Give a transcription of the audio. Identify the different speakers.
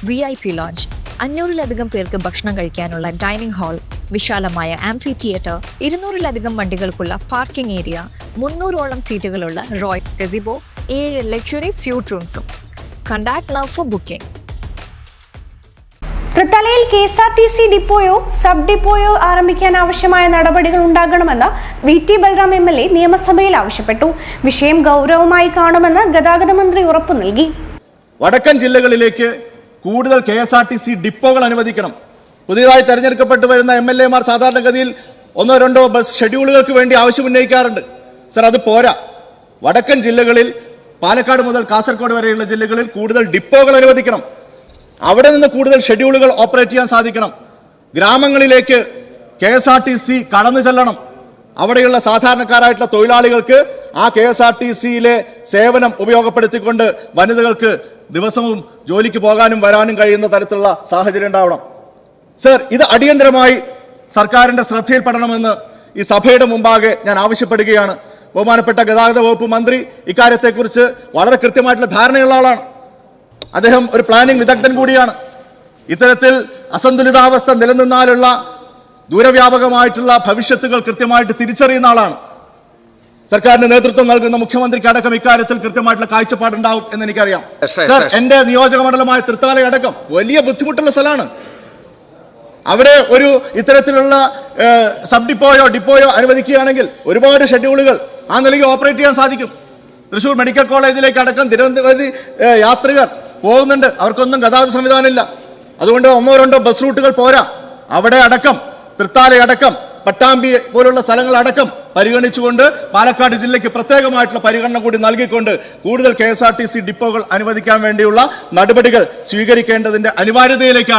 Speaker 1: VIP launch, 500-ലധികം പേർക്ക് ഭക്ഷണം കഴിക്കാനുള്ള ഡൈനിങ് ഹാൾ, വിശാലമായ ആംഫി തിയേറ്റർ, 200-ലധികം വണ്ടികൾക്കുള്ള പാർക്കിംഗ് ഏരിയ, 300-ഓളം സീറ്റുകളുള്ള റോയൽ ഗസിബോ, 7 ലക്ഷറി സ്യൂട്ട് റൂംസും. Contact now for booking.
Speaker 2: തൃത്തലയിൽ KSRTC ഡിപ്പോയോ സബ് ഡിപ്പോയോ ആരംഭിക്കാൻ ആവശ്യമായ നടപടികൾ ഉണ്ടാകണമെന്ന് VT ബൽറാം MLA നിയമസഭയിൽ ആവശ്യപ്പെട്ടു. വിഷയം ഗൗരവമായി കാണുമെന്ന് ഗതാഗത മന്ത്രി ഉറപ്പു നൽകി.
Speaker 3: വടക്കൻ ജില്ലകളിലേക്ക് കൂടുതൽ KSRTC ഡിപ്പോകൾ അനുവദിക്കണം. പുതിയതായി തെരഞ്ഞെടുക്കപ്പെട്ടു വരുന്ന MLA മാർ സാധാരണഗതിയിൽ 1-2 ബസ് ഷെഡ്യൂളുകൾക്ക് വേണ്ടി ആവശ്യമുന്നയിക്കാറുണ്ട്. സർ, അത് പോരാ. വടക്കൻ ജില്ലകളിൽ പാലക്കാട് മുതൽ കാസർഗോഡ് വരെയുള്ള ജില്ലകളിൽ കൂടുതൽ ഡിപ്പോകൾ അനുവദിക്കണം. അവിടെ നിന്ന് കൂടുതൽ ഷെഡ്യൂളുകൾ ഓപ്പറേറ്റ് ചെയ്യാൻ സാധിക്കണം. ഗ്രാമങ്ങളിലേക്ക് KSRTC കടന്നു ചെല്ലണം. അവിടെയുള്ള സാധാരണക്കാരായിട്ടുള്ള തൊഴിലാളികൾക്ക് ആ KSRTCയിലെ സേവനം ഉപയോഗപ്പെടുത്തിക്കൊണ്ട് വനിതകൾക്ക് ദിവസവും ജോലിക്ക് പോകാനും വരാനും കഴിയുന്ന തരത്തിലുള്ള സാഹചര്യം ഉണ്ടാവണം. സർ, ഇത് അടിയന്തരമായി സർക്കാരിന്റെ ശ്രദ്ധയിൽപ്പെടണമെന്ന് ഈ സഭയുടെ മുമ്പാകെ ഞാൻ ആവശ്യപ്പെടുകയാണ്. ബഹുമാനപ്പെട്ട ഗതാഗത വകുപ്പ് മന്ത്രി ഇക്കാര്യത്തെക്കുറിച്ച് വളരെ കൃത്യമായിട്ടുള്ള ധാരണയുള്ള ആളാണ്. അദ്ദേഹം ഒരു പ്ലാനിംഗ് വിദഗ്ധൻ കൂടിയാണ്. ഇത്തരത്തിൽ അസന്തുലിതാവസ്ഥ നിലനിന്നാലുള്ള ദൂരവ്യാപകമായിട്ടുള്ള ഭവിഷ്യത്തുകൾ കൃത്യമായിട്ട് തിരിച്ചറിയുന്ന ആളാണ്. സർക്കാരിന് നേതൃത്വം നൽകുന്ന മുഖ്യമന്ത്രിക്ക് അടക്കം ഇക്കാര്യത്തിൽ കൃത്യമായിട്ടുള്ള കാഴ്ചപ്പാടുണ്ടാവും എന്ന് എനിക്കറിയാം. സർ, എന്റെ നിയോജക മണ്ഡലമായ തൃത്താലയടക്കം വലിയ ബുദ്ധിമുട്ടുള്ള സ്ഥലമാണ്. അവിടെ ഒരു ഇത്തരത്തിലുള്ള സബ് ഡിപ്പോയോ അനുവദിക്കുകയാണെങ്കിൽ ഒരുപാട് ഷെഡ്യൂളുകൾ ആ നിലയ്ക്ക് ഓപ്പറേറ്റ് ചെയ്യാൻ സാധിക്കും. തൃശ്ശൂർ മെഡിക്കൽ കോളേജിലേക്ക് അടക്കം നിരവധി യാത്രികർ പോകുന്നുണ്ട്. അവർക്കൊന്നും ഗതാഗത സംവിധാനമില്ല. അതുകൊണ്ട് 1-2 ബസ് റൂട്ടുകൾ പോരാ. അവിടെ അടക്കം തൃത്താലയടക്കം പട്ടാമ്പി പോലുള്ള സ്ഥലങ്ങളടക്കം പരിഗണിച്ചുകൊണ്ട് പാലക്കാട് ജില്ലയ്ക്ക് പ്രത്യേകമായിട്ടുള്ള പരിഗണന കൂടി നൽകിക്കൊണ്ട് കൂടുതൽ KSRTC ഡിപ്പോകൾ അനുവദിക്കാൻ വേണ്ടിയുള്ള നടപടികൾ സ്വീകരിക്കേണ്ടതിന്റെ അനിവാര്യതയിലേക്കാണ്